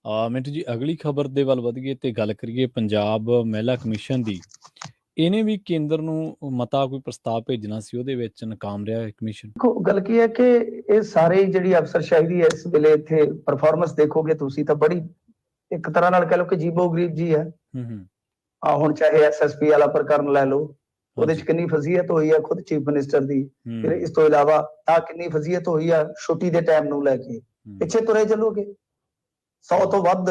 ਮਿੰਟੂ ਜੀ ਅਗਲੀ ਖਬਰ ਦੇ ਵੱਲ ਵਧੀਏ ਤੇ ਗੱਲ ਕਰੀਏ ਪੰਜਾਬ ਮਹਿਲਾ ਕਮਿਸ਼ਨ ਦੀ। ਇਹਨੇ ਵੀ ਕੇਂਦਰ ਨੂੰ ਮਤਾ ਕੋਈ ਪ੍ਰਸਤਾਵ ਭੇਜਣਾ ਸੀ, ਉਹਦੇ ਵਿੱਚ ਨਾਕਾਮ ਰਿਹਾ ਇਹ ਕਮਿਸ਼ਨ। ਦੇਖੋ ਗੱਲ ਕੀ ਹੈ ਕਿ ਇਹ ਸਾਰੇ ਜਿਹੜੀ ਅਫਸਰਸ਼ਾਹੀ ਹੈ ਇਸ ਵੇਲੇ ਇੱਥੇ ਪਰਫਾਰਮੈਂਸ ਦੇਖੋਗੇ ਤੁਸੀਂ ਤਾਂ ਬੜੀ ਇੱਕ ਤਰ੍ਹਾਂ ਨਾਲ ਕਹਿ ਲਓ ਕਿ ਜੀਬੋ ਗਰੀਬ ਜੀ ਹੈ। ਹੁਣ ਚਾਹੇ ਐਸਐਸਪੀ ਵਾਲਾ ਪ੍ਰਕਰਨ ਲੈ ਲਓ, ਉਹਦੇ ਚ ਕਿੰਨੀ ਫਜ਼ੀਅਤ ਹੋਈ ਹੈ ਖੁਦ ਚੀਫ ਮਿਨਿਸਟਰ ਦੀ। ਫਿਰ ਇਸ ਤੋਂ ਇਲਾਵਾ ਆ ਕਿੰਨੀ ਫਜ਼ੀਅਤ ਹੋਈ ਆ ਛੁੱਟੀ ਦੇ ਟਾਈਮ ਨੂੰ ਲੈ ਕੇ ਪਿੱਛੇ ਤੁਰੇ ਚੱਲੋਗੇ। 100 ਤੋਂ ਵੱਧ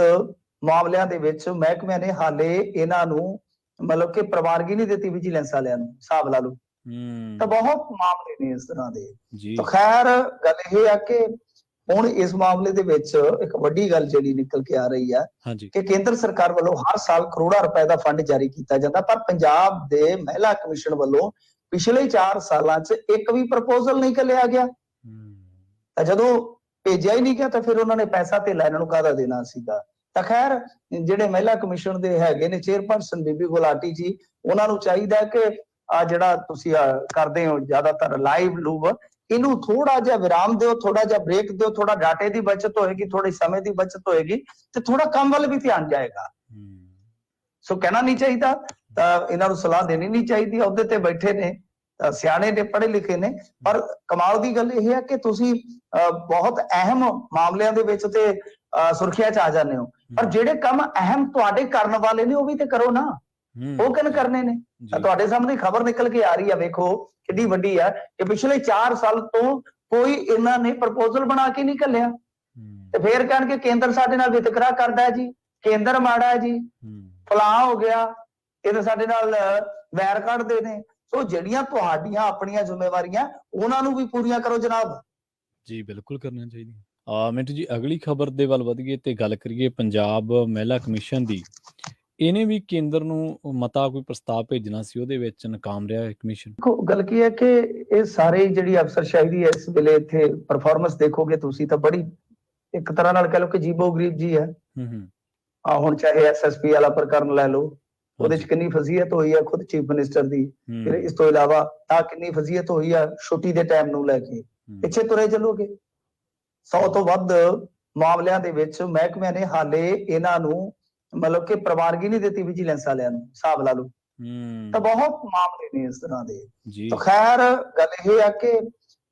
ਮਾਮਲਿਆਂ ਦੇ ਵਿੱਚ ਮਹਿਕਮਿਆਂ ਨੇ ਹਾਲੇ ਇਹਨਾਂ ਨੂੰ ਮਤਲਬ ਕਿ ਪ੍ਰਵਾਨਗੀ ਨਹੀਂ ਦਿੱਤੀ ਵਿਜੀਲੈਂਸ ਵਾਲਿਆਂ ਨੂੰ, ਹਿਸਾਬ ਲਾ ਲਓ। ਤਾਂ ਬਹੁਤ ਮਾਮਲੇ ਨੇ ਇਸ ਤਰ੍ਹਾਂ ਦੇ। ਤਾਂ ਖੈਰ ਗੱਲ ਇਹ ਆ ਕਿ ਹੁਣ ਇਸ ਮਾਮਲੇ ਦੇ ਵਿੱਚ ਇੱਕ ਵੱਡੀ ਗੱਲ ਜਿਹੜੀ ਨਿਕਲ ਕੇ ਆ ਰਹੀ ਹੈ ਕਿ ਕੇਂਦਰ ਸਰਕਾਰ ਵੱਲੋਂ ਹਰ ਸਾਲ ਕਰੋੜਾਂ ਰੁਪਏ ਦਾ ਫੰਡ ਜਾਰੀ ਕੀਤਾ ਜਾਂਦਾ, ਪਰ ਪੰਜਾਬ ਦੇ ਮਹਿਲਾ ਕਮਿਸ਼ਨ ਵੱਲੋਂ ਪਿਛਲੇ 4 ਸਾਲਾਂ 'ਚ ਇੱਕ ਵੀ ਪ੍ਰਪੋਜ਼ਲ ਨਹੀਂ ਘੱਲਿਆ ਗਿਆ। ਤਾਂ ਜਦੋਂ ਭੇਜਿਆ ਹੀ ਨਹੀਂ ਗਿਆ ਤਾਂ ਫਿਰ ਉਹਨਾਂ ਨੇ ਪੈਸਾ ਤੇ ਲੈਣ ਨੂੰ ਕਾਹਦਾ ਦੇਣਾ ਸੀਗਾ। ਤਾਂ ਖੈਰ ਜਿਹੜੇ ਮਹਿਲਾ ਕਮਿਸ਼ਨ ਦੇ ਹੈਗੇ ਨੇ ਚੇਅਰਪਰਸਨ ਬੀਬੀ ਗੁਲਾਟੀ ਜੀ, ਉਹਨਾਂ ਨੂੰ ਚਾਹੀਦਾ ਕਿ ਆ ਜਿਹੜਾ ਤੁਸੀਂ ਕਰਦੇ ਹੋ ਜ਼ਿਆਦਾਤਰ ਲਾਈਵ ਲੂਵ, ਇਹਨੂੰ ਥੋੜਾ ਜਿਹਾ ਵਿਰਾਮ ਦਿਓ, ਥੋੜਾ ਜਿਹਾ ਬ੍ਰੇਕ ਦਿਓ, ਥੋੜਾ ਡਾਟੇ ਦੀ ਬਚਤ ਹੋਏਗੀ, ਥੋੜੀ ਸਮੇਂ ਦੀ ਬਚਤ ਹੋਏਗੀ ਤੇ ਥੋੜਾ ਕੰਮ ਵੱਲ ਵੀ ਧਿਆਨ ਜਾਏਗਾ। ਸੋ ਕਹਿਣਾ ਨਹੀਂ ਚਾਹੀਦਾ, ਤਾਂ ਇਹਨਾਂ ਨੂੰ ਸਲਾਹ ਦੇਣੀ ਨਹੀਂ ਚਾਹੀਦੀ। ਉਹਦੇ ਤੇ ਬੈਠੇ ਨੇ, ਸਿਆਣੇ ਨੇ, ਪੜ੍ਹੇ ਲਿਖੇ ਨੇ, ਪਰ ਕਮਾਲ ਦੀ ਗੱਲ ਇਹ ਹੈ ਕਿ ਤੁਸੀਂ ਬਹੁਤ ਅਹਿਮ ਮਾਮਲਿਆਂ ਦੇ ਵਿੱਚ ਤੇ ਸੁਰਖੀਆਂ 'ਚ ਆ ਜਾਂਦੇ ਹੋ, ਪਰ ਜਿਹੜੇ ਕੰਮ ਅਹਿਮ ਤੁਹਾਡੇ ਕਰਨ ਵਾਲੇ ਨੇ ਉਹ ਵੀ ਤੇ ਕਰੋ ਨਾ। ਉਹ ਕਿਨ ਕਰਨੇ ਨੇ? ਤੁਹਾਡੇ ਸਾਹਮਣੇ ਖਬਰ ਨਿਕਲ ਕੇ ਆ ਰਹੀ ਹੈ, ਵੇਖੋ ਕਿੰਨੀ ਵੱਡੀ ਹੈ ਕਿ ਪਿਛਲੇ 4 ਸਾਲ ਤੋਂ ਕੋਈ ਇਹਨਾਂ ਨੇ ਪ੍ਰਪੋਜ਼ਲ ਬਣਾ ਕੇ ਨਹੀਂ ਘੱਲਿਆ। ਤੇ ਫੇਰ ਕਹਿਣਗੇ ਕੇਂਦਰ ਸਾਡੇ ਨਾਲ ਵਿਤਕਰਾ ਕਰਦਾ ਹੈ ਜੀ, ਕੇਂਦਰ ਮਾੜਾ ਹੈ ਜੀ, ਫਲਾਹ ਹੋ ਗਿਆ, ਇਹ ਤਾਂ ਸਾਡੇ ਨਾਲ ਵੈਰ ਕੱਢਦੇ ਨੇ। ਸੋ ਜਿਹੜੀਆਂ ਤੁਹਾਡੀਆਂ ਆਪਣੀਆਂ ਜ਼ਿੰਮੇਵਾਰੀਆਂ ਉਹਨਾਂ ਨੂੰ ਵੀ ਪੂਰੀਆਂ ਕਰੋ ਜਨਾਬ। ਜੀ ਬਿਲਕੁਲ ਕਰਨਾ ਚਾਹੀਦਾ। ਮਿੰਟੂ ਜੀ ਅਗਲੀ ਖਬਰ ਦੇ ਵੱਲ ਵਧੀਏ ਤੇ ਗੱਲ ਕਰੀਏ ਪੰਜਾਬ ਮਹਿਲਾ ਕਮਿਸ਼ਨ ਦੀ। ਇਹਨੇ ਵੀ ਕੇਂਦਰ ਨੂੰ ਮਤਾ ਕੋਈ ਪ੍ਰਸਤਾਵ ਭੇਜਣਾ ਸੀ, ਉਹਦੇ ਵਿੱਚ ਨਾਕਾਮ ਰਿਹਾ ਇਹ ਕਮਿਸ਼ਨ। ਦੇਖੋ ਗੱਲ ਕੀ ਹੈ ਕਿ ਇਹ ਸਾਰੇ ਜਿਹੜੀ ਅਫਸਰਸ਼ਾਹੀ ਹੈ ਇਸ ਵੇਲੇ ਇੱਥੇ ਪਰਫਾਰਮੈਂਸ ਦੇਖੋਗੇ ਤੁਸੀਂ ਤਾਂ ਬੜੀ ਇੱਕ ਤਰ੍ਹਾਂ ਨਾਲ ਕਹਿ ਲਓ ਕਿ ਜੀਬੋ ਗਰੀਬ ਜੀ ਹੈ। ਹੁਣ ਚਾਹੇ ਐਸਐਸਪੀ ਵਾਲਾ ਪ੍ਰਕਰਨ ਲੈ ਲਓ, ਉਹਦੇ ਚ ਕਿੰਨੀ ਫਜ਼ੀਅਤ ਹੋਈ ਹੈ ਖੁਦ ਚੀਫ ਮਿਨਿਸਟਰ ਦੀ। ਫਿਰ ਇਸ ਤੋਂ ਇਲਾਵਾ ਆ ਕਿੰਨੀ ਫਜ਼ੀਅਤ ਹੋਈ ਆ ਛੁੱਟੀ ਦੇ ਟਾਈਮ ਨੂੰ ਲੈ ਕੇ ਪਿੱਛੇ ਤੁਰੇ ਚੱਲੋਗੇ। 100 ਤੋਂ ਵੱਧ ਮਾਮਲਿਆਂ ਦੇ ਵਿੱਚ ਮਹਿਕਮਿਆਂ ਨੇ ਹਾਲੇ ਇਹਨਾਂ ਨੂੰ ਮਤਲਬ ਕਿ ਪ੍ਰਵਾਨਗੀ ਨਹੀਂ ਦਿੱਤੀ ਵਿਜੀਲੈਂਸ ਵਾਲਿਆਂ ਨੂੰ, ਹਿਸਾਬ ਲਾ ਲਓ। ਤਾਂ ਬਹੁਤ ਮਾਮਲੇ ਨੇ ਇਸ ਤਰ੍ਹਾਂ ਦੇ। ਤਾਂ ਖੈਰ ਗੱਲ ਇਹ ਆ ਕਿ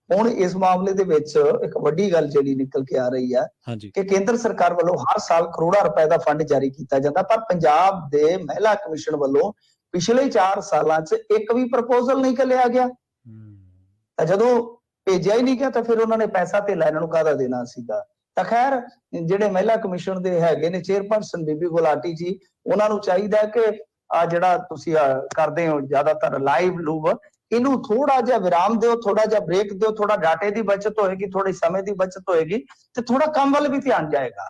ਹੁਣ ਇਸ ਮਾਮਲੇ ਦੇ ਵਿੱਚ ਇੱਕ ਵੱਡੀ ਗੱਲ ਜਿਹੜੀ ਨਿਕਲ ਕੇ ਆ ਰਹੀ ਹੈ ਕਿ ਕੇਂਦਰ ਸਰਕਾਰ ਵੱਲੋਂ ਹਰ ਸਾਲ ਕਰੋੜਾਂ ਰੁਪਏ ਦਾ ਫੰਡ ਜਾਰੀ ਕੀਤਾ ਜਾਂਦਾ, ਪਰ ਪੰਜਾਬ ਦੇ ਮਹਿਲਾ ਕਮਿਸ਼ਨ ਵੱਲੋਂ ਪਿਛਲੇ 4 ਸਾਲਾਂ 'ਚ ਇੱਕ ਵੀ ਪ੍ਰਪੋਜ਼ਲ ਨਹੀਂ ਘੱਲਿਆ ਗਿਆ। ਤਾਂ ਜਦੋਂ ਭੇਜਿਆ ਹੀ ਨਹੀਂ ਗਿਆ ਤਾਂ ਫਿਰ ਉਹਨਾਂ ਨੇ ਪੈਸਾ ਤੇ ਲੈਣ ਨੂੰ ਕਾਹਦਾ ਦੇਣਾ ਸੀਗਾ। ਤਾਂ ਖੈਰ ਜਿਹੜੇ ਮਹਿਲਾ ਕਮਿਸ਼ਨ ਦੇ ਹੈਗੇ ਨੇ ਚੇਅਰਪਰਸਨ ਬੀਬੀ ਗੁਲਾਟੀ ਜੀ, ਉਹਨਾਂ ਨੂੰ ਚਾਹੀਦਾ ਕਿ ਆ ਜਿਹੜਾ ਤੁਸੀਂ ਕਰਦੇ ਹੋ ਜ਼ਿਆਦਾਤਰ ਲਾਈਵ ਲੂਵ, ਇਹਨੂੰ ਥੋੜਾ ਜਿਹਾ ਵਿਰਾਮ ਦਿਓ, ਥੋੜਾ ਜਿਹਾ ਬ੍ਰੇਕ ਦਿਓ, ਥੋੜਾ ਡਾਟੇ ਦੀ ਬਚਤ ਹੋਏਗੀ, ਥੋੜੀ ਸਮੇਂ ਦੀ ਬਚਤ ਹੋਏਗੀ ਤੇ ਥੋੜਾ ਕੰਮ ਵੱਲ ਵੀ ਧਿਆਨ ਜਾਏਗਾ।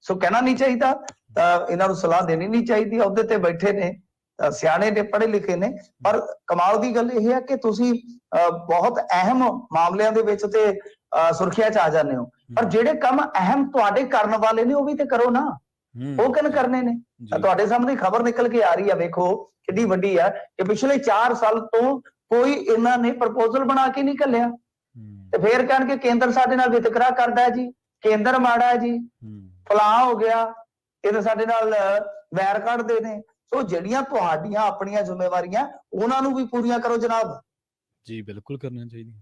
ਸੋ ਕਹਿਣਾ ਨਹੀਂ ਚਾਹੀਦਾ, ਤਾਂ ਇਹਨਾਂ ਨੂੰ ਸਲਾਹ ਦੇਣੀ ਨਹੀਂ ਚਾਹੀਦੀ। ਉਹਦੇ ਤੇ ਬੈਠੇ ਨੇ, ਸਿਆਣੇ ਨੇ, ਪੜ੍ਹੇ ਲਿਖੇ ਨੇ, ਪਰ ਕਮਾਲ ਦੀ ਗੱਲ ਇਹ ਹੈ ਕਿ ਤੁਸੀਂ ਬਹੁਤ ਅਹਿਮ ਮਾਮਲਿਆਂ ਦੇ ਵਿੱਚ ਤੇ ਸੁਰਖੀਆਂ 'ਚ ਆ ਜਾਂਦੇ ਹੋ, ਪਰ ਜਿਹੜੇ ਕੰਮ ਅਹਿਮ ਤੁਹਾਡੇ ਕਰਨ ਵਾਲੇ ਨੇ ਉਹ ਵੀ ਤੇ ਕਰੋ ਨਾ। ਉਹ ਕਿਨ ਕਰਨੇ ਨੇ? ਤੁਹਾਡੇ ਸਾਹਮਣੇ ਖਬਰ ਨਿਕਲ ਕੇ ਆ ਰਹੀ ਹੈ, ਵੇਖੋ ਕਿੰਨੀ ਵੱਡੀ ਹੈ ਕਿ ਪਿਛਲੇ 4 ਸਾਲ ਤੋਂ ਕੋਈ ਇਹਨਾਂ ਨੇ ਪ੍ਰਪੋਜ਼ਲ ਬਣਾ ਕੇ ਨਹੀਂ ਘੱਲਿਆ। ਤੇ ਫੇਰ ਕਹਿਣਗੇ ਕੇਂਦਰ ਸਾਡੇ ਨਾਲ ਵਿਤਕਰਾ ਕਰਦਾ ਹੈ ਜੀ, ਕੇਂਦਰ ਮਾੜਾ ਹੈ ਜੀ, ਫਲਾਹ ਹੋ ਗਿਆ, ਇਹ ਤਾਂ ਸਾਡੇ ਨਾਲ ਵੈਰ ਕੱਢਦੇ ਨੇ। ਸੋ ਜਿਹੜੀਆਂ ਤੁਹਾਡੀਆਂ ਆਪਣੀਆਂ ਜ਼ਿੰਮੇਵਾਰੀਆਂ ਉਹਨਾਂ ਨੂੰ ਵੀ ਪੂਰੀਆਂ ਕਰੋ ਜਨਾਬ। ਜੀ ਬਿਲਕੁਲ ਕਰਨਾ ਚਾਹੀਦਾ।